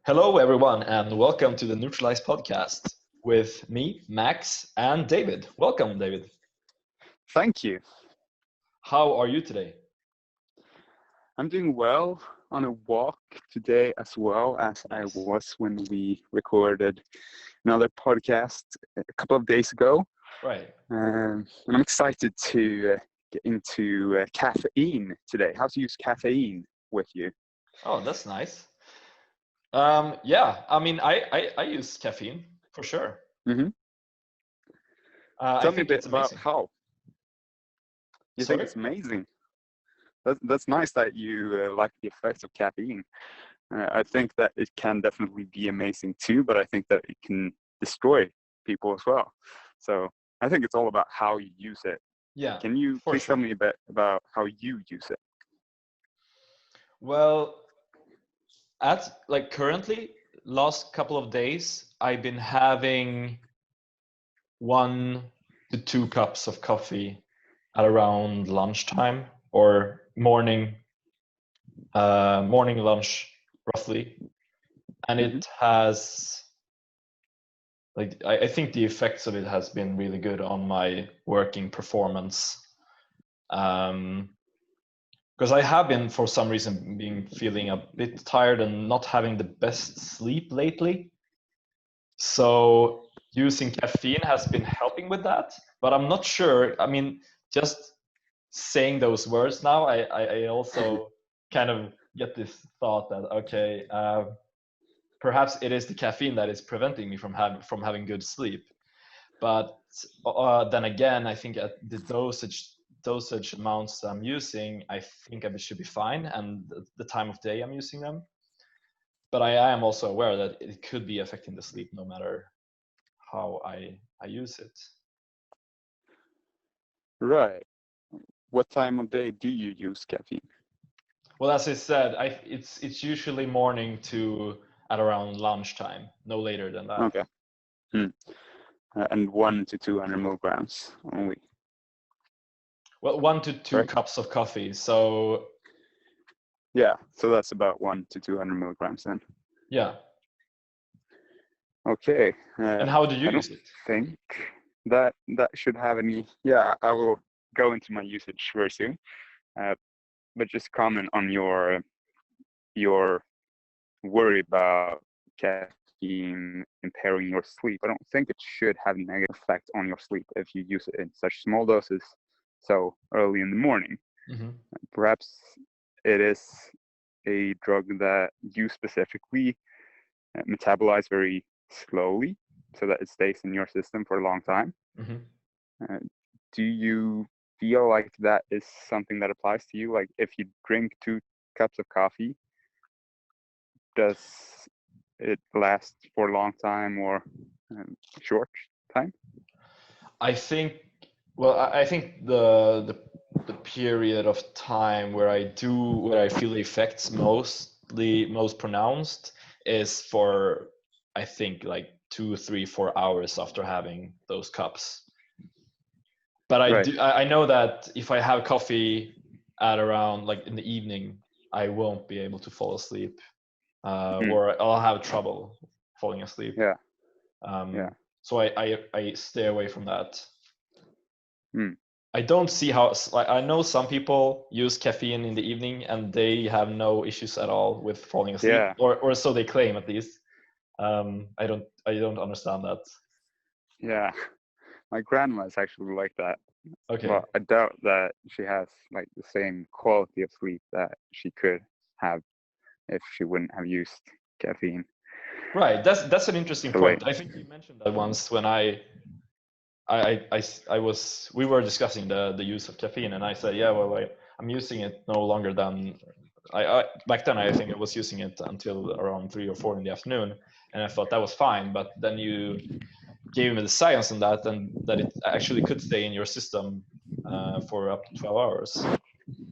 Hello, everyone, and welcome to the Nootralize podcast with me, Max, and David. Welcome, David. Thank you. How are you today? I'm doing well on a walk today as well as I Nice. was when we recorded another podcast a couple of days ago. Right. And I'm excited to get into caffeine today. How to use caffeine with you. Oh, that's nice. Yeah, I mean, I use caffeine for sure. hmm I Tell me a think bit it's about amazing. how. You think Sorry? it's amazing? That's nice that you like the effects of caffeine. I think that it can definitely be amazing too, but I think that it can destroy people as well. So I think it's all about how you use it. Yeah, Can you for please tell sure. me a bit about how you use it? Well, at like currently, last couple of days, I've been having 1 to 2 cups of coffee at around lunchtime or morning lunch roughly, and hmm it has like I think the effects of it has been really good on my working performance. Because I have been for some reason being feeling a bit tired and not having the best sleep lately. So using caffeine has been helping with that, but I'm not sure. I mean, just saying those words now, I also kind of get this thought that okay, perhaps it is the caffeine that is preventing me from having good sleep. But then again, I think at the dosage amounts I'm using, I think I should be fine, and the time of day I'm using them. But I am also aware that it could be affecting the sleep no matter how I use it. Right. What time of day do you use caffeine? Well, as I said, it's usually morning to at around lunchtime, no later than that. Okay. Hmm. And 1 to 200 milligrams only. Well, 1 to 2 Correct. cups of coffee. So Yeah. So that's about 1 to 200 milligrams then. yeah. Okay. And how do you I use don't it? think that should have any. Yeah, I will go into my usage very soon. Uh, but just comment on your worry about caffeine impairing your sleep. I don't think it should have a negative effect on your sleep if you use it in such small doses so early in the morning. Mm-hmm. Perhaps it is a drug that you specifically metabolize very slowly so that it stays in your system for a long time. Mm-hmm. Uh, do you feel like that is something that applies to you? Like if you drink 2 cups of coffee, does it last for a long time or short time? I think, well, I think the period of time where I feel the effects most pronounced is for I think like 2, 3, 4 hours after having those cups. But Right. I know that if I have coffee at around like in the evening, I won't be able to fall asleep, Mm. or I'll have trouble falling asleep. Yeah. Yeah. Um, so I stay away from that. Mm. I don't see how like I know some people use caffeine in the evening and they have no issues at all with falling asleep, Yeah. or so they claim at least. I don't understand that. Yeah. My grandma is actually like that. Okay, Well, I doubt that she has like the same quality of sleep that she could have if she wouldn't have used caffeine right. That's an interesting so late. point. I think you mentioned that once when I was we were discussing the use of caffeine, and I said, yeah, well, I'm using it no longer than I back then. I think I was using it until around 3 or 4 in the afternoon, and I thought that was fine. But then you gave me the science on that, and that it actually could stay in your system for up to 12 hours.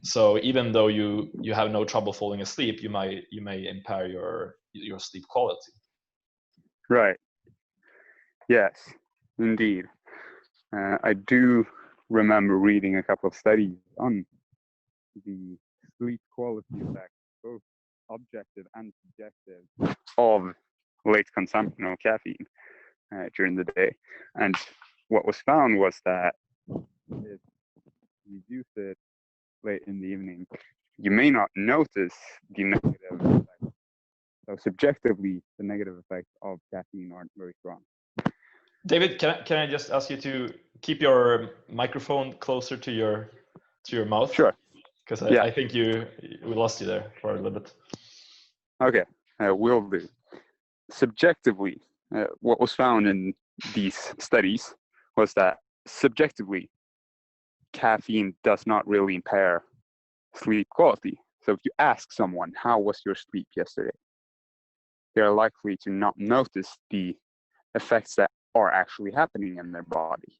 So even though you have no trouble falling asleep, you may impair your sleep quality. Right. Yes, indeed. I do remember reading a couple of studies on the sleep quality effect, both objective and subjective of late consumption of caffeine during the day. And what was found was that if you use it late in the evening, you may not notice the negative effects. So subjectively, the negative effects of caffeine aren't very strong. David, can I just ask you to keep your microphone closer to your mouth? Sure. Because Yeah. I think we lost you there for a little bit. Okay, will do. Subjectively, what was found in these studies was that subjectively, caffeine does not really impair sleep quality. So if you ask someone, how was your sleep yesterday? They're likely to not notice the effects that are actually happening in their body.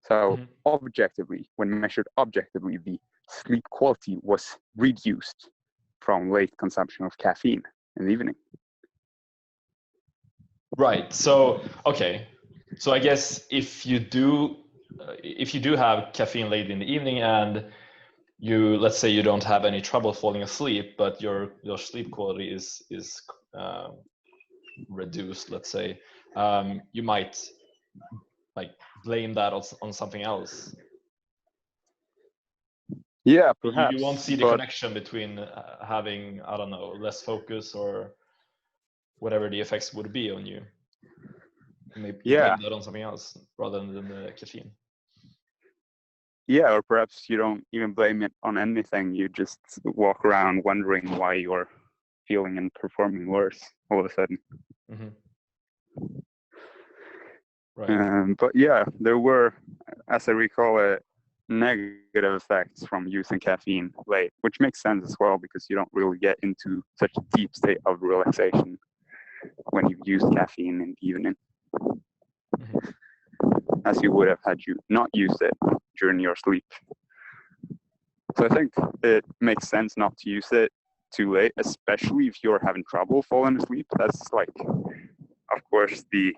So objectively, when measured objectively, the sleep quality was reduced from late consumption of caffeine in the evening. Right. So, okay. So I guess if you do have caffeine late in the evening and let's say you don't have any trouble falling asleep, but your sleep quality is reduced, let's say, you might like blame that on something else. Yeah, perhaps. You won't see the connection between having, I don't know, less focus or whatever the effects would be on you. Maybe blame that on something else rather than the caffeine. Yeah, or perhaps you don't even blame it on anything. You just walk around wondering why you're feeling and performing worse all of a sudden. Right. But yeah, there were, as I recall it, negative effects from using caffeine late, which makes sense as well because you don't really get into such a deep state of relaxation when you've used caffeine in the evening, as you would have had you not used it during your sleep. So I think it makes sense not to use it too late, especially if you're having trouble falling asleep. That's like, of course, the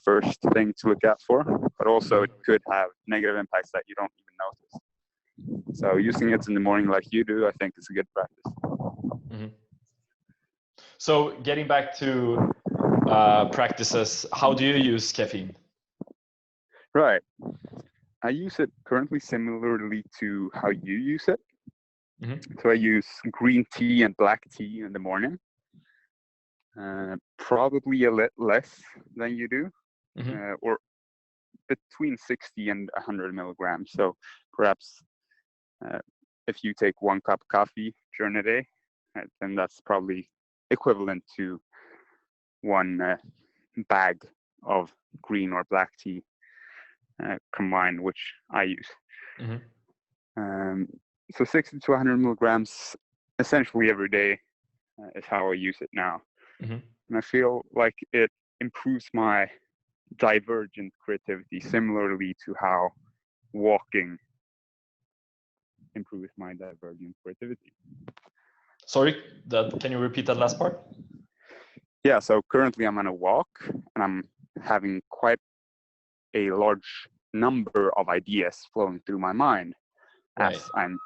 first thing to look out for, but also it could have negative impacts that you don't even notice. So using it in the morning like you do, I think is a good practice. So getting back to practices, how do you use caffeine? Right. I use it currently similarly to how you use it. So I use green tea and black tea in the morning. Probably a little less than you do, or between 60 and 100 milligrams. So perhaps if you take 1 cup of coffee during a day, then that's probably equivalent to 1 bag of green or black tea combined, which I use. So 60 to 100 milligrams essentially every day is how I use it now. And I feel like it improves my divergent creativity similarly to how walking improves my divergent creativity. Sorry, can you repeat that last part? Yeah, so currently I'm on a walk and I'm having quite a large number of ideas flowing through my mind as I'm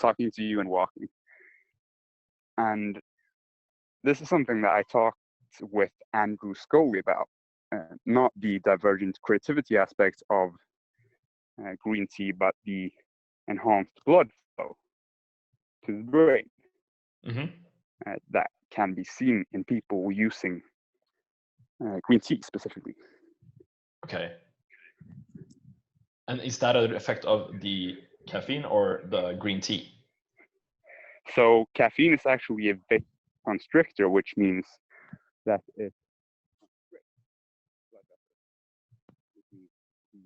talking to you and walking. And this is something that I talked with Andrew Scully about, not the divergent creativity aspect of green tea, but the enhanced blood flow to the brain that can be seen in people using green tea specifically. Okay. And is that an effect of the caffeine or the green tea? So caffeine is actually a vasoconstrictor, which means that it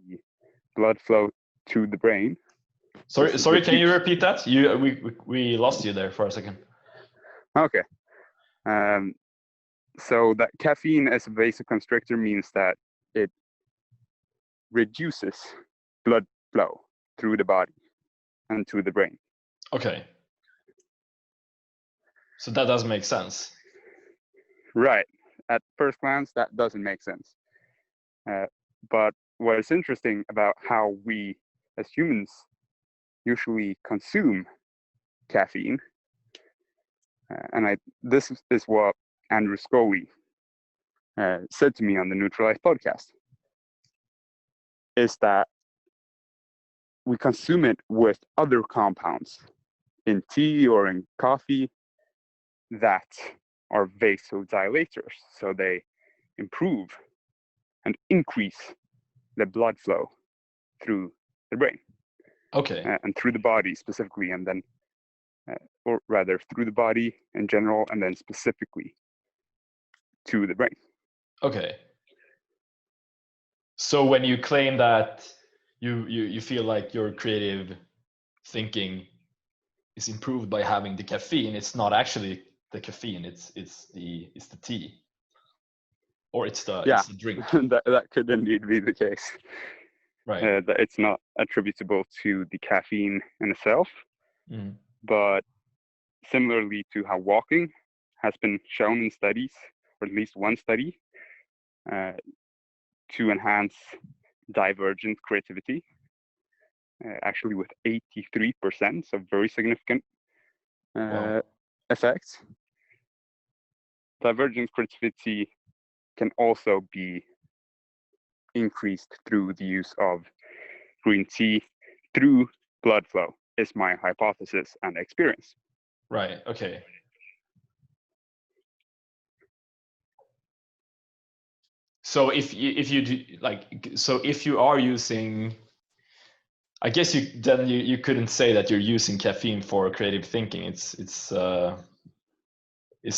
the blood flow to the brain. Sorry, can you repeat that? We lost you there for a second. Okay. So that caffeine as a vasoconstrictor means that it reduces blood flow through the body and to the brain. Okay. So that does make sense. Right. At first glance, that doesn't make sense. But what is interesting about how we as humans usually consume caffeine And this is what Andrew Scully said to me on the Nootralize podcast, is that we consume it with other compounds in tea or in coffee that are vasodilators. So they improve and increase the blood flow through the brain. Okay. And through the body specifically, and then, or rather through the body in general, and then specifically to the brain. Okay. So when you claim that you feel like your creative thinking is improved by having the caffeine, it's not actually the caffeine, it's the tea, or it's the drink. that could indeed be the case. Right. That it's not attributable to the caffeine in itself, but similarly to how walking has been shown in studies, or at least one study, to enhance divergent creativity, actually with 83%, so very significant effects. Divergent creativity can also be increased through the use of green tea through blood flow, is my hypothesis and experience. Right. Okay. So if you do, like, so if you are using, I guess you couldn't say that you're using caffeine for creative thinking. It's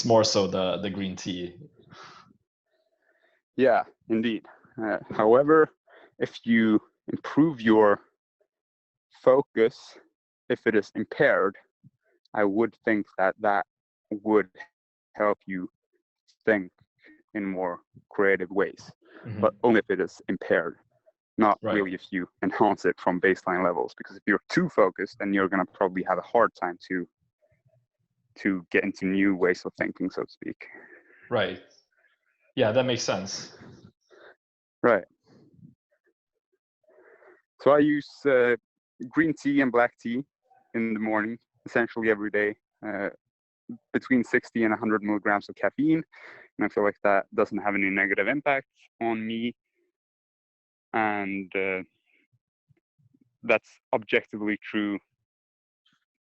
more so the green tea. Yeah, indeed. However, if you improve your focus, if it is impaired, I would think that would help you think in more creative ways, but only if it is impaired, not really if you enhance it from baseline levels. Because if you're too focused, then you're going to probably have a hard time to get into new ways of thinking, so to speak. Right. Yeah, that makes sense. Right. So I use green tea and black tea in the morning, essentially every day, between 60 and 100 milligrams of caffeine. And I feel like that doesn't have any negative impact on me. And that's objectively true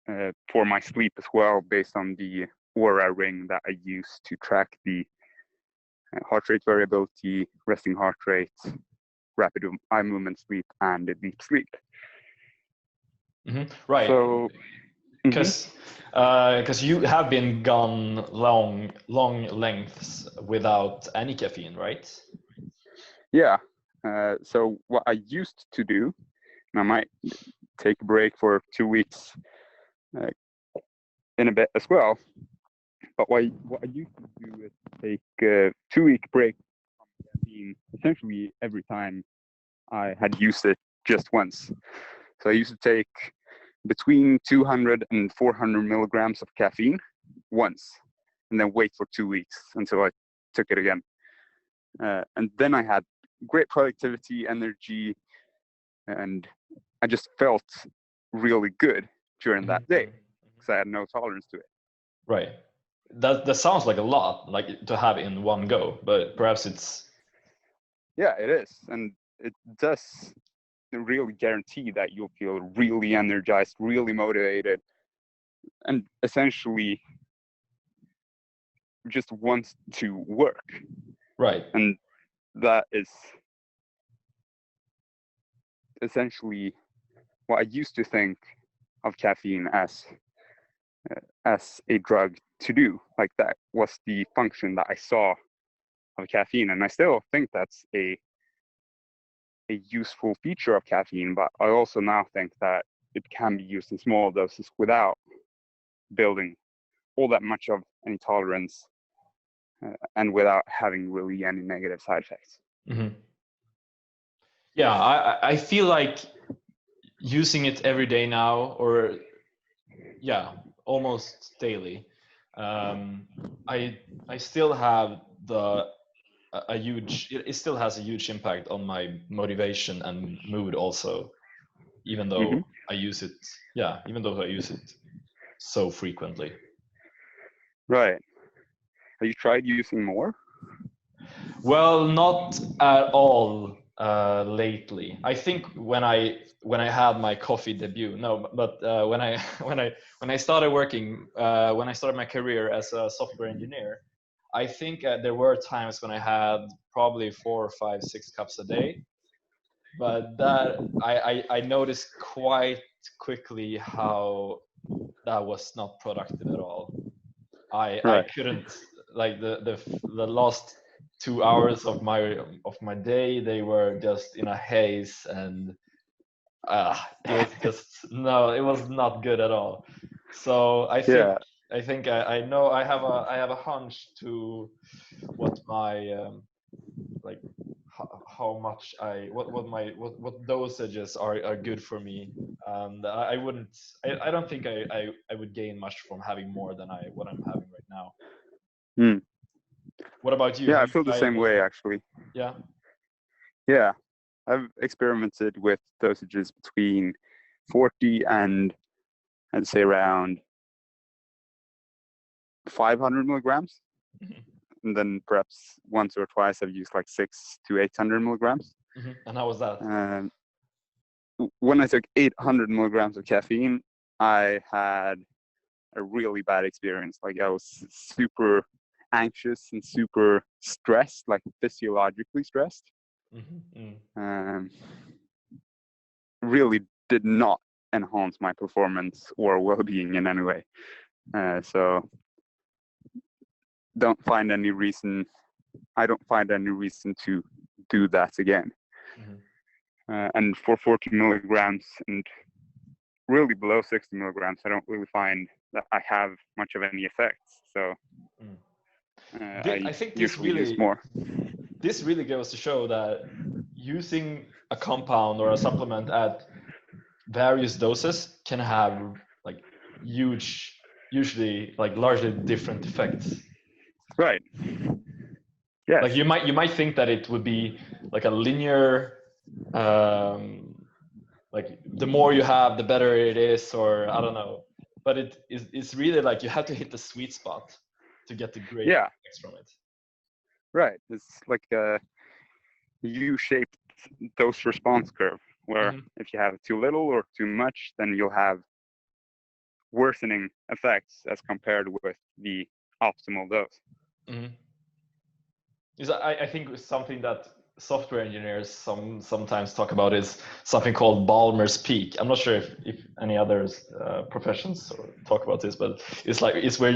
for my sleep as well, based on the Oura ring that I use to track the heart rate variability, resting heart rate, rapid eye movement sleep, and deep sleep. Right. So, because you have been gone long lengths without any caffeine, right? Yeah. So what I used to do, and I might take a break for 2 weeks in a bit as well. But what I used to do is take a 2-week break from caffeine essentially every time I had used it just once. So I used to take between 200 and 400 milligrams of caffeine once, and then wait for 2 weeks until I took it again. And then I had great productivity, energy, and I just felt really good during that day because I had no tolerance to it. Right. That sounds like a lot, like to have in one go, but perhaps it's... Yeah, it is. And it does really guarantee that you'll feel really energized, really motivated, and essentially just wants to work. Right. And that is essentially what I used to think of caffeine as a drug to do. Like, that was the function that I saw of caffeine, and I still think that's a useful feature of caffeine, but I also now think that it can be used in small doses without building all that much of any tolerance and without having really any negative side effects. Yeah, I feel like using it every day now, or almost daily, I still have it still has a huge impact on my motivation and mood also, even though I use it so frequently. Right. Have you tried using more? Well, not at all lately. I think when I had my coffee debut, no, but when I when I started working, when I started my career as a software engineer, I think there were times when I had probably 4 or 5, 6 cups a day. But that I noticed quite quickly how that was not productive at all. I Right. couldn't, like, the last 2 hours of my day, they were just in a haze, and it was just, no, it was not good at all. So Yeah. I think I know I have a hunch to what my like how much what dosages are good for me, and I wouldn't, I don't think I would gain much from having more than what I'm having right now. Hmm. What about you? Yeah, Have I you feel the tried same way actually. yeah. Yeah. I've experimented with dosages between 40 and I'd say around 500 milligrams. Mhm. And then perhaps once or twice I've used like 600 to 800 milligrams. Mhm. And how was that? Um, when I took 800 milligrams of caffeine, I had a really bad experience. Like I was super anxious and super stressed, like physiologically stressed. Mhm. Um, really did not enhance my performance or well-being in any way. So don't find any reason. I don't find any reason to do that again. Mhm. And for 40 milligrams and really below 60 milligrams, I don't really find that I have much of any effects. So Mm. I I think usually use more. this really goes to show that using a compound or a supplement at various doses can have like huge, usually like largely different effects. Right. Like Yes. you might think that it would be like a linear, um, like the more you have, the better it is, or I don't know. But it's really like you have to hit the sweet spot to get the great Yeah. effects from it. Right. It's like a U-shaped dose response curve where Mm-hmm. if you have too little or too much, then you'll have worsening effects as compared with the optimal dose. Mm-hmm. I think something that software engineers sometimes talk about is something called Balmer's peak. I'm not sure if any other professions talk about this, but it's where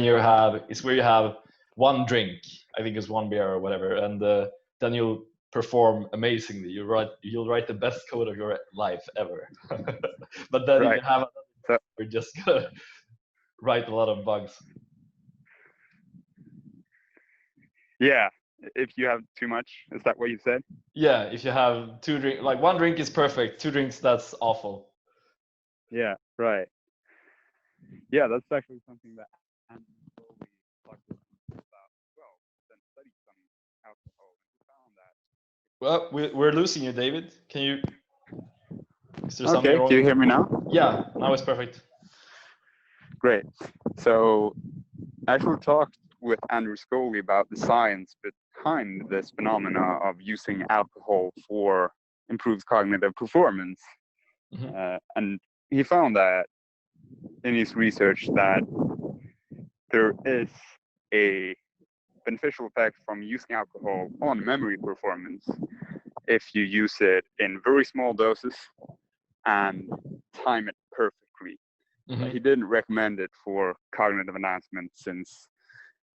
you have one drink. I think it's one beer or whatever, and then you'll perform amazingly. You'll write the best code of your life ever. But then you Right. can have So you're just gonna write a lot of bugs. yeah, if you have too much, is that what you said? Yeah, if you have two drink, like one drink is perfect, two drinks that's awful. Yeah, right. Yeah, that's actually something that Andrew Foley talked about as well. Then studied some alcohol and found that. Well, we're losing you, David. Can you? Is there something Okay, can you wrong? hear me now? Yeah, now it's perfect. Great. So I actually talked with Andrew Scully about the science behind this phenomena of using alcohol for improved cognitive performance. Mm-hmm. And he found that in his research that there is a beneficial effect from using alcohol on memory performance if you use it in very small doses and time it perfectly. Mm-hmm. He didn't recommend it for cognitive enhancement since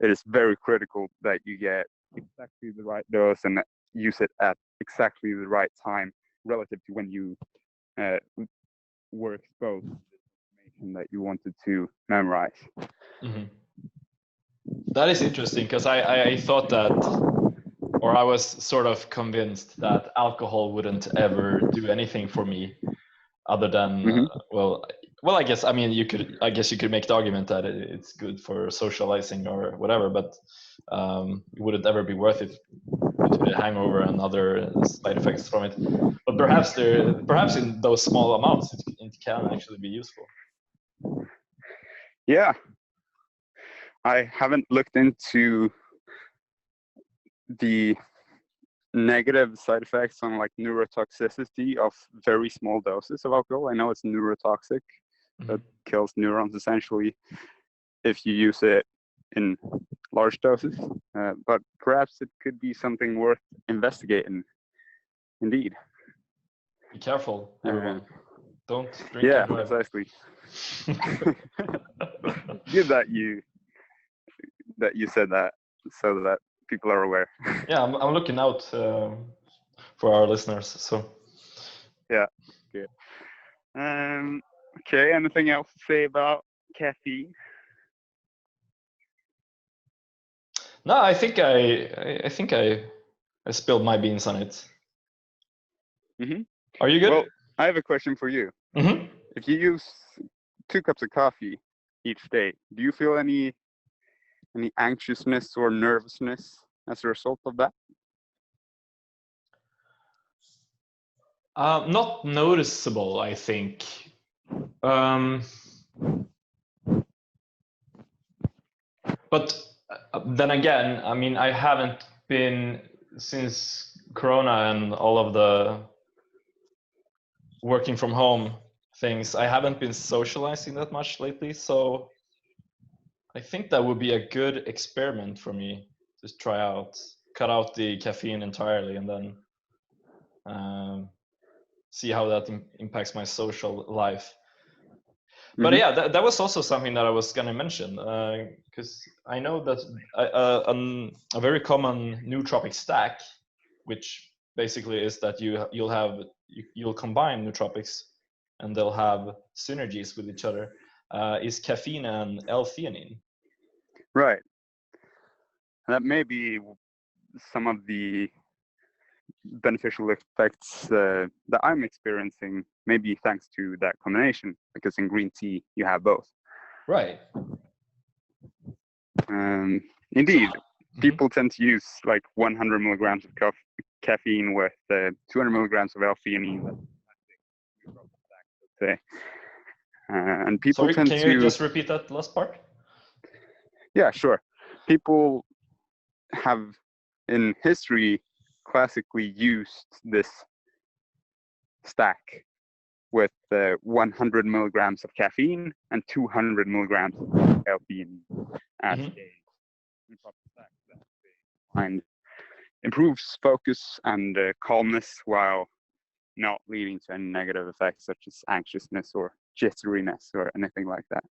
it is very critical that you get exactly the right dose and use it at exactly the right time relative to when you were exposed to the information that you wanted to memorize. Mm-hmm. That is interesting because I thought that, or I was sort of convinced that alcohol wouldn't ever do anything for me other than Mm-hmm. well, I guess you could make the argument that it's good for socializing or whatever, but it wouldn't ever be worth it due to the hangover and other side effects from it. But perhaps in those small amounts, it can actually be useful. Yeah, I haven't looked into the negative side effects on like neurotoxicity of very small doses of alcohol. I know it's neurotoxic, that kills neurons essentially if you use it in large doses, but perhaps it could be something worth investigating. Indeed. Be careful, everyone. Don't drink Yeah, and drive. precisely. Good that you said that, so that people are aware. Yeah, I'm looking out for our listeners. So yeah, good. Okay, anything else to say about caffeine? no, I think I spilled my beans on it. Mm-hmm. Are you good? Well, I have a question for you. Mm-hmm. If you use 2 cups of coffee each day, do you feel any anxiousness or nervousness as a result of that? Not noticeable, I think. But then again, I mean, I haven't been, since Corona and all of the working from home things, I haven't been socializing that much lately. So I think that would be a good experiment for me to try out, cut out the caffeine entirely, and then see how that impacts my social life. But yeah, that was also something that I was going to mention, because I know that a very common nootropic stack, which basically is that you'll combine nootropics and they'll have synergies with each other, is caffeine and l-theanine. Right. That may be some of the beneficial effects that I'm experiencing, maybe thanks to that combination, because in green tea you have both. Right. Indeed, people tend to use like 100 milligrams of caffeine with 200 milligrams of l-theanine. And people Sorry, tend can to you just repeat that last part? Yeah, sure. People have in history classically used this stack with 100 milligrams of caffeine and 200 milligrams of l-theanine as a improper stack that they find improves focus and calmness while not leading to any negative effects such as anxiousness or jitteriness or anything like that.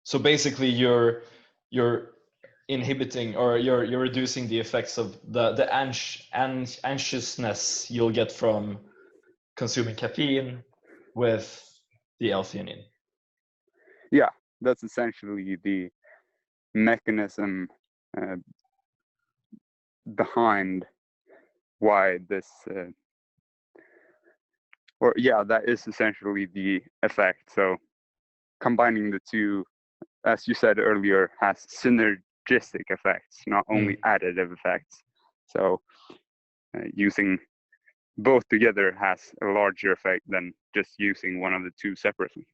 So basically, you're inhibiting, or you're reducing the effects of the anxiousness you'll get from consuming caffeine with the l-theanine. Yeah, that's essentially the mechanism behind why this that is essentially the effect. So combining the two, as you said earlier, has synergistic effects, not only additive effects. So using both together has a larger effect than just using one of the two separately.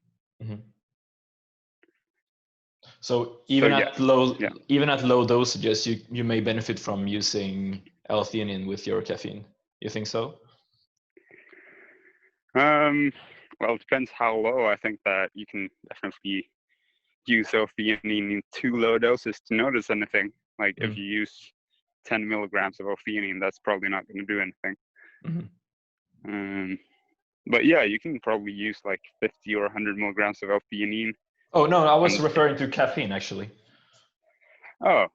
So even at low dosages, you may benefit from using l-theanine with your caffeine. You think so? Well, it depends how low. I think that you can definitely use l-theanine in too low doses to notice anything. Like if you use 10 milligrams of l-theanine, that's probably not going to do anything. But yeah, you can probably use like 50 or 100 milligrams of l-theanine. Oh no, I was referring to caffeine actually. Oh,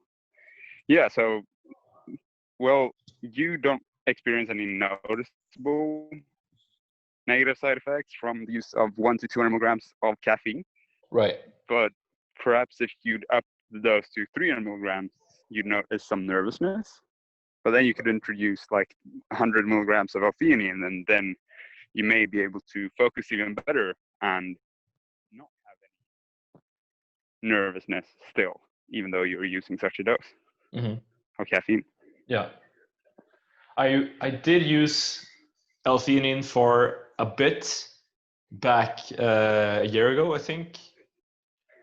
yeah. So, well, you don't experience any noticeable negative side effects from the use of 1 to 200 milligrams of caffeine. Right. But perhaps if you'd up the dose to 300 milligrams, you'd notice some nervousness. But then you could introduce like 100 milligrams of l-theanine, and then you may be able to focus even better and not have any nervousness still, even though you're using such a dose of caffeine. Yeah. I did use l-theanine for a bit back a year ago, I think.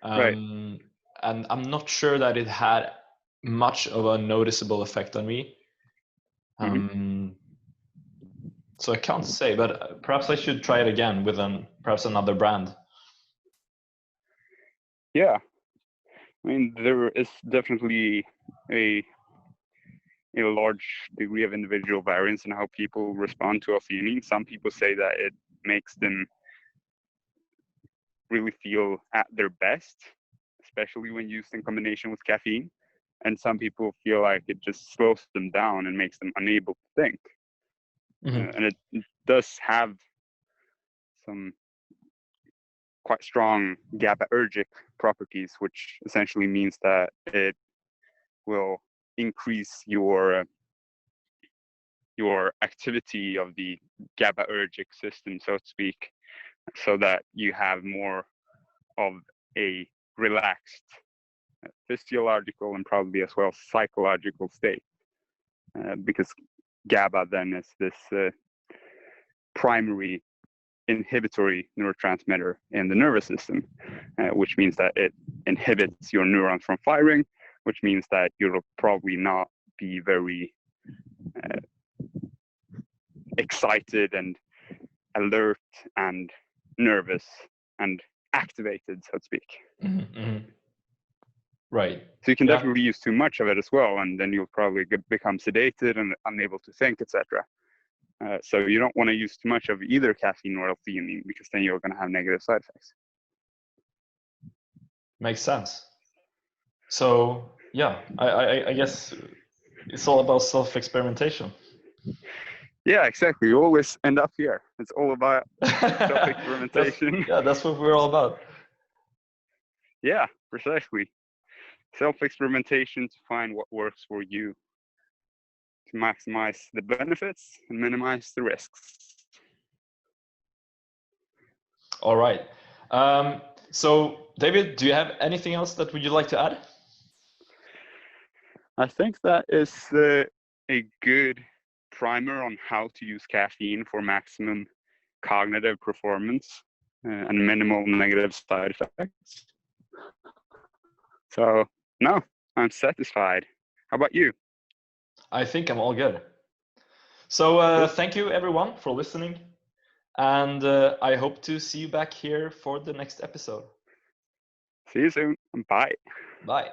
Right. and I'm not sure that it had much of a noticeable effect on me. So I can't say, but perhaps I should try it again with perhaps another brand. Yeah, I mean, there is definitely a large degree of individual variance in how people respond to l-theanine. Some people say that it makes them really feel at their best, especially when used in combination with caffeine. And some people feel like it just slows them down and makes them unable to think. And it does have some quite strong GABAergic properties, which essentially means that it will increase your activity of the GABAergic system, so to speak, so that you have more of a relaxed physiological and probably as well psychological state, because GABA then is this primary inhibitory neurotransmitter in the nervous system, which means that it inhibits your neurons from firing, which means that you'll probably not be very excited and alert and nervous and activated, so to speak. Right. So you can definitely use too much of it as well, and then you'll probably become sedated and unable to think, etc. So you don't want to use too much of either caffeine or l-theanine, because then you're going to have negative side effects. Makes sense. So yeah, I guess it's all about self-experimentation. Yeah, exactly. You always end up here. It's all about self-experimentation. That's what we're all about. Yeah, precisely. Self-experimentation to find what works for you, to maximize the benefits and minimize the risks. All right. So David, do you have anything else that would you like to add? I think that is a good primer on how to use caffeine for maximum cognitive performance and minimal negative side effects. So no, I'm satisfied. How about you? I think I'm all good. So thank you everyone for listening, and I hope to see you back here for the next episode. See you soon. Bye. Bye.